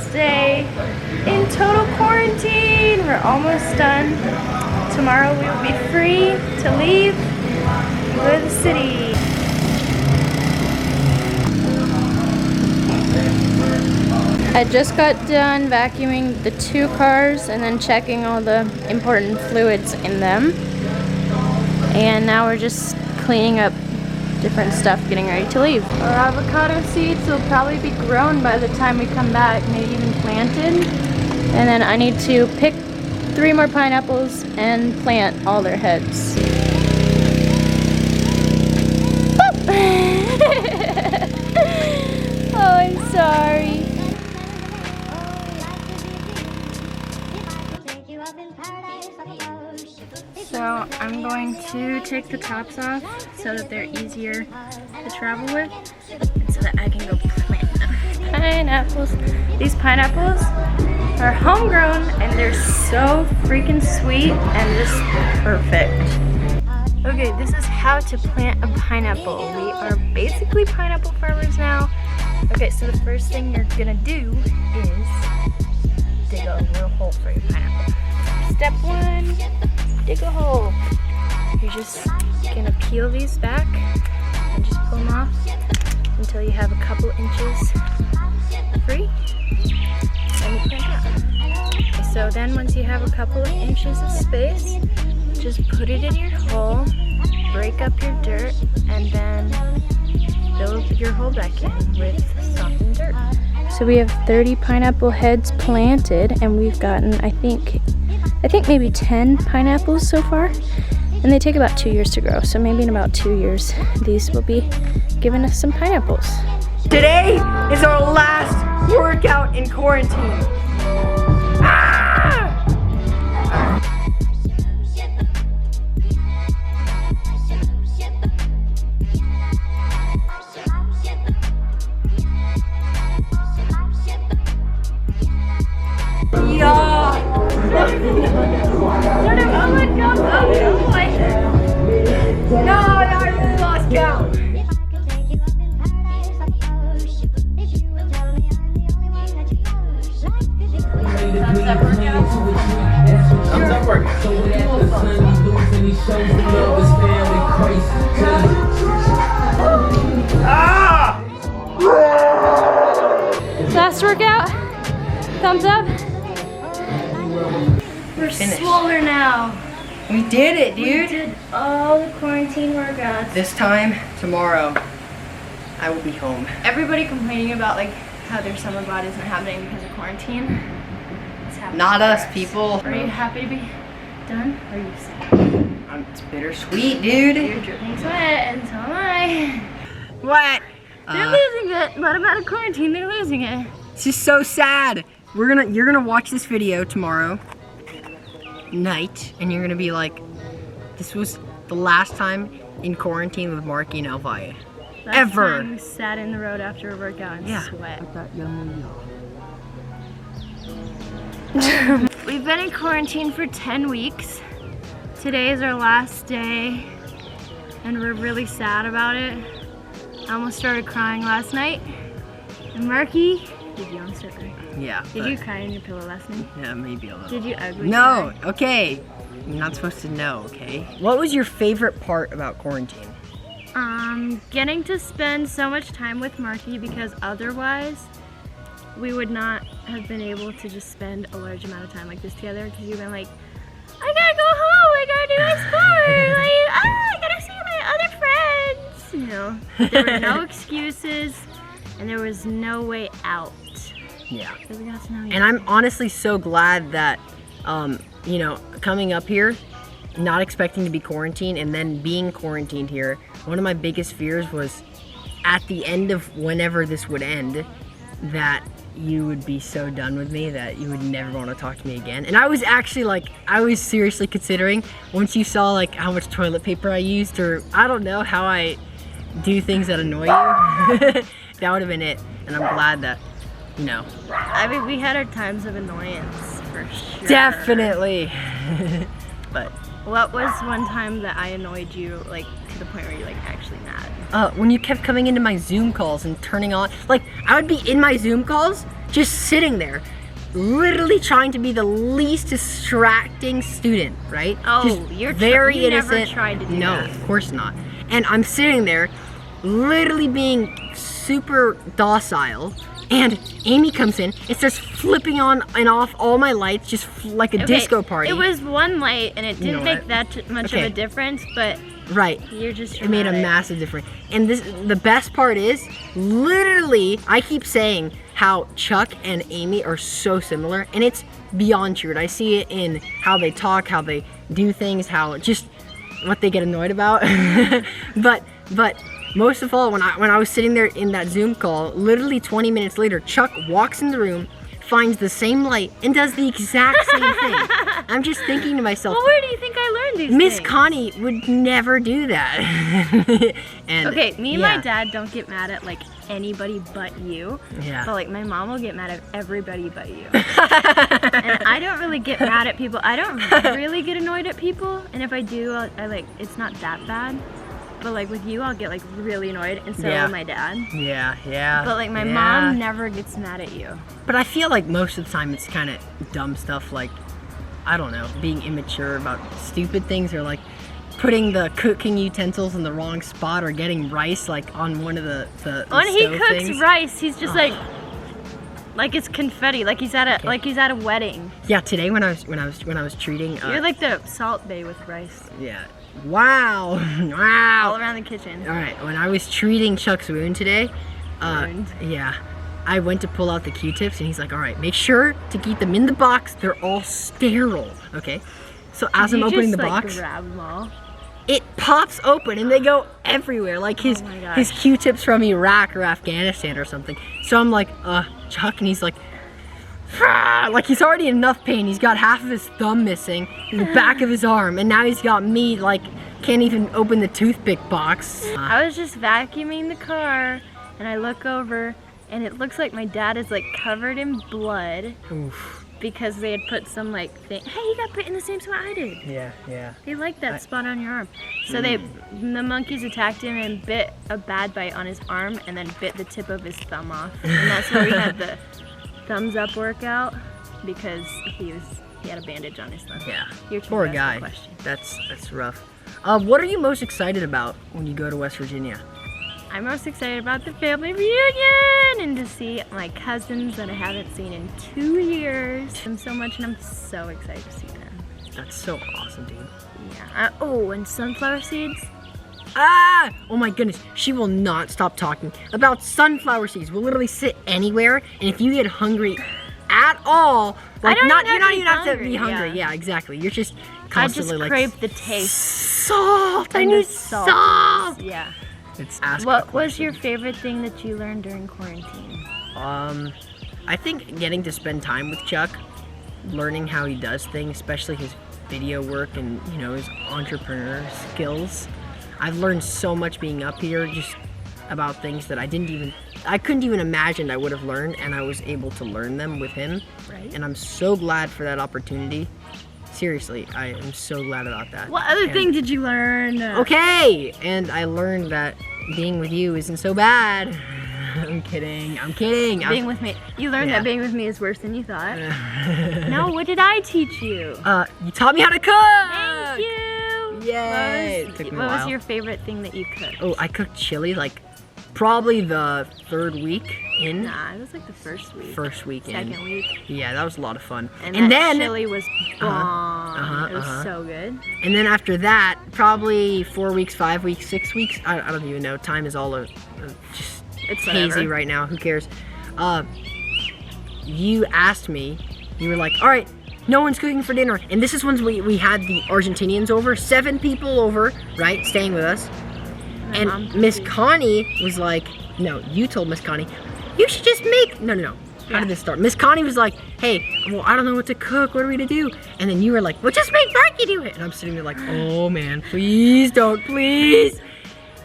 last day in total quarantine. We're almost done. Tomorrow we will be free to leave and go to the city. I just got done vacuuming the 2 cars and then checking all the important fluids in them. And now we're just cleaning up different stuff, getting ready to leave. Our avocado seeds will probably be grown by the time we come back, maybe even planted. And then I need to pick 3 more pineapples and plant all their heads. Oh, I'm sorry. So I'm going to take the tops off so that they're easier to travel with and so that I can go plant them. Pineapples. These pineapples are homegrown and they're so freaking sweet and just perfect. Okay, this is how to plant a pineapple. We are basically pineapple farmers now. Okay, so the first thing you're gonna do is dig a little hole for your pineapple. Step 1. Dig a hole. You're just gonna peel these back and just pull them off until you have a couple inches free and you plant out. So then once you have a couple of inches of space, just put it in your hole, break up your dirt, and then fill your hole back in with softened dirt. So we have 30 pineapple heads planted and we've gotten, I think maybe 10 pineapples so far, and they take about 2 years to grow, so maybe in about 2 years these will be giving us some pineapples. Today is our last workout in quarantine. Ah! No, I really lost count. Thumbs up workout. Thumbs up workout. Ah! Last workout. Thumbs up. We're swollen now. We did it, dude. We did all the quarantine workouts. This time, tomorrow, I will be home. Everybody complaining about like how their summer body isn't happening because of quarantine. It's happening. Not us, people. Are you happy to be done? Or are you sad? It's bittersweet, dude. You're dripping sweat, and so am I. What? They're losing it. Let them out of quarantine. They're losing it. It's just so sad. You're gonna watch this video tomorrow night, and you're gonna be like, this was the last time in quarantine with Marky and Elvia. Ever. Time we sat in the road after a workout and sweat. We've been in quarantine for 10 weeks. Today is our last day, and we're really sad about it. I almost started crying last night. And Marky, did you almost start crying? Yeah. Did you cry in your pillow last night? Yeah, maybe a little. Did you ugly No, cry? okay. You're not supposed to know, okay? What was your favorite part about quarantine? Getting to spend so much time with Marky, because otherwise we would not have been able to just spend a large amount of time like this together, because you've been like, I gotta go home, I gotta do my sport, like, I gotta see my other friends. You know, there were no excuses and there was no way out. Yeah. We got to know each And I'm honestly so glad that, you know, coming up here, not expecting to be quarantined and then being quarantined here, one of my biggest fears was at the end of whenever this would end, that you would be so done with me that you would never want to talk to me again. And I was actually like, I was seriously considering, once you saw like how much toilet paper I used, or I don't know, how I do things that annoy you, that would have been it. And I'm glad that, you know. I mean, we had our times of annoyance for sure. Definitely. But what was one time that I annoyed you, like, to the point where you're like actually mad? when you kept coming into my Zoom calls and turning on, like, I would be in my Zoom calls just sitting there, literally trying to be the least distracting student, right? Oh, just you very never innocent. tried to do No, that. of course not. And I'm sitting there, literally being super docile. And Amy comes in and starts flipping on and off all my lights, just like a disco party. It was one light, and it didn't know make what? that much of Okay. a difference, but Right. you're just It made a dramatic. massive difference. And the best part is, literally, I keep saying how Chuck and Amy are so similar, and it's beyond true. And I see it in how they talk, how they do things, how just what they get annoyed about. but most of all, when I was sitting there in that Zoom call, literally 20 minutes later, Chuck walks in the room, finds the same light, and does the exact same thing. I'm just thinking to myself, Well, where do you think I learned these Miss things? Connie would never do that. And Okay, me and my yeah. dad don't get mad at like anybody but you. Yeah. But like my mom will get mad at everybody but you. And I don't really get mad at people. I don't really get annoyed at people. And if I do, I like, it's not that bad. But like with you, I'll get like really annoyed, and so Yeah. will my dad. Yeah. But like my yeah. mom never gets mad at you. But I feel like most of the time it's kind of dumb stuff, like, I don't know, being immature about stupid things, or like putting the cooking utensils in the wrong spot, or getting rice like on one of the When he stove cooks things. rice, he's just like it's confetti, like he's at a wedding. Yeah, today when I was treating You're like the Salt Bay with rice yeah. Wow. all Wow. around the kitchen. All right, when I was treating Chuck's wound today, Wound. yeah, I went to pull out the Q-tips, and he's like, all right, make sure to keep them in the box. They're all sterile, okay? So as I'm You opening just, the like, box, grab them all. it pops open, and they go everywhere, like his Oh my gosh. his Q-tips from Iraq or Afghanistan or something. So I'm like, Chuck, and he's like, "Ah," like he's already in enough pain. He's got half of his thumb missing, the back of his arm, and now he's got me like can't even open the toothpick box. I was just vacuuming the car, and I look over, and it looks like my dad is like covered in blood Oof. because they had put some like thing. Hey, you got bit in the same spot I did. Yeah. They like that spot on your arm. So the monkeys attacked him and bit a bad bite on his arm, and then bit the tip of his thumb off. And that's where we had the thumbs up workout, because he had a bandage on his thumb. Yeah. Your turn Poor to ask guy. the question. That's rough. What are you most excited about when you go to West Virginia? I'm most excited about the family reunion and to see my cousins that I haven't seen in 2 years. I'm so much, and I'm so excited to see them. That's so awesome, dude. Yeah. Oh, and sunflower seeds. Ah! Oh my goodness, she will not stop talking about sunflower seeds. We'll literally sit anywhere, and if you get hungry at all, like don't not even you don't have to even be have to be hungry, hungry. yeah. Yeah, exactly. You're just I constantly just like crave the taste. salt. I and the need salt. Yeah. It's ask a What was your question. favorite thing that you learned during quarantine? I think getting to spend time with Chuck, learning how he does things, especially his video work and his entrepreneur skills. I've learned so much being up here, just about things that I couldn't even imagine I would have learned, and I was able to learn them with him. Right. And I'm so glad for that opportunity. Seriously, I am so glad about that. What other And- thing did you learn? Okay, and I learned that being with you isn't so bad. I'm kidding. Being with me. You learned Yeah. that being with me is worse than you thought. No, what did I teach you? You taught me how to cook. Thank you. Yay. What It took me a was while. your favorite thing that you cooked? Oh, I cooked chili like probably the third week in. Nah, it was like the first week. First week in. Second week. Yeah, that was a lot of fun. And And that then chili was bomb. It was so good. and then after that, probably 4 weeks, 5 weeks, 6 weeks. I don't even know. Time is all just It's hazy whatever. right now. Who cares? You asked me. You were like, all right. No one's cooking for dinner. And this is when we had the Argentinians over, 7 people over, right, staying with us. My And mom Miss cooked. Connie was like, no, you told Miss Connie, you should just make, no. How Yeah. did this start? Miss Connie was like, hey, well, I don't know what to cook. What are we to do? And then you were like, well, just make Marky do it. And I'm sitting there like, oh man, please don't, please.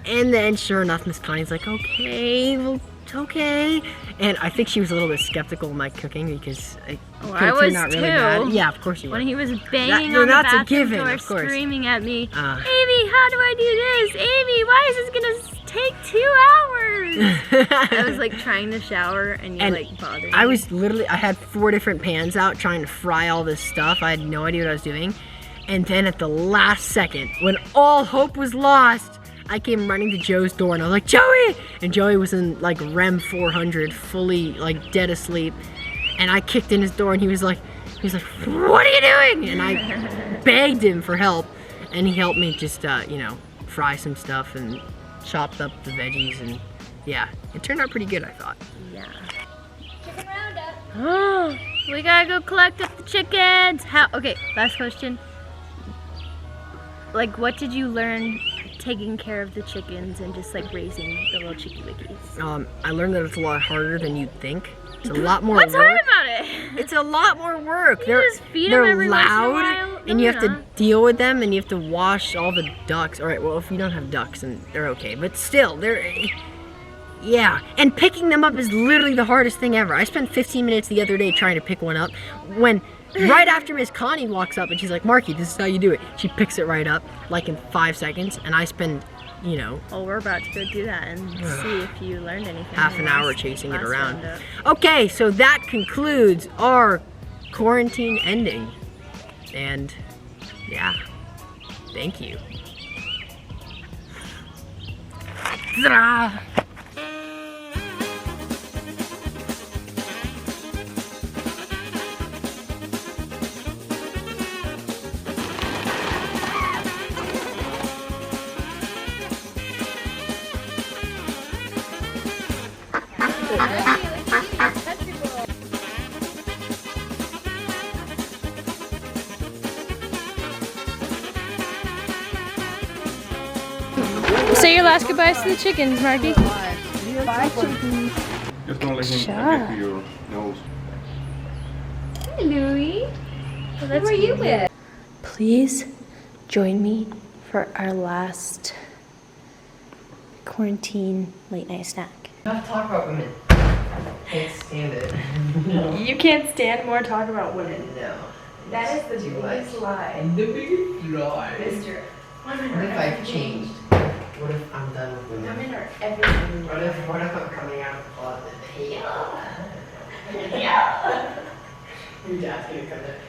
And then sure enough, Miss Connie's like, okay, well, it's okay. And I think she was a little bit skeptical of my cooking because it Oh, could I turn was out really too. bad. Yeah, of course you were. When he was banging That- on the that's a bathroom given, door, of course. screaming at me, Uh. Amy, how do I do this? Amy, why is this gonna take 2 hours. I was like trying to shower and you And like bothered me. I had 4 different pans out trying to fry all this stuff. I had no idea what I was doing. And then at the last second, when all hope was lost, I came running to Joe's door and I was like, Joey! And Joey was in like REM 400, fully like dead asleep. And I kicked in his door and he was like, what are you doing? And I begged him for help. And he helped me just, fry some stuff and chopped up the veggies. And yeah, it turned out pretty good, I thought. Yeah. Oh, we gotta go collect up the chickens. Okay, last question. Like, what did you learn taking care of the chickens and just like raising the little chickie wickies? I learned that it's a lot harder than you'd think. It's a lot more What's work. hard about it? It's a lot more work. You just feed them every once in a while? And No, you have they're to not. deal with them, and you have to wash all the ducks. All right, well, if you don't have ducks, then they're okay. But still, yeah. And picking them up is literally the hardest thing ever. I spent 15 minutes the other day trying to pick one up. When right after Miss Connie walks up and she's like, Marky, this is how you do it. She picks it right up, like in 5 seconds, and I spend, Well, we're about to go do that and see if you learned anything. half in an the hour last- chasing it last around. roundup. Okay, so that concludes our quarantine ending. And yeah, thank you. Ta-da! Say your last goodbyes to the chickens, Marky. Just don't let him get to your nose. Hey, Louie. Who are you with? Please join me for our last quarantine late night snack. Not talk about women. Can't stand it. You can't stand more talk about women. No. That is the biggest lie. The biggest lie. Mister. What if I've changed? What if I'm done with women? Women are everything. What if I'm coming out of the closet? Yeah. Yeah. Your dad's gonna come there.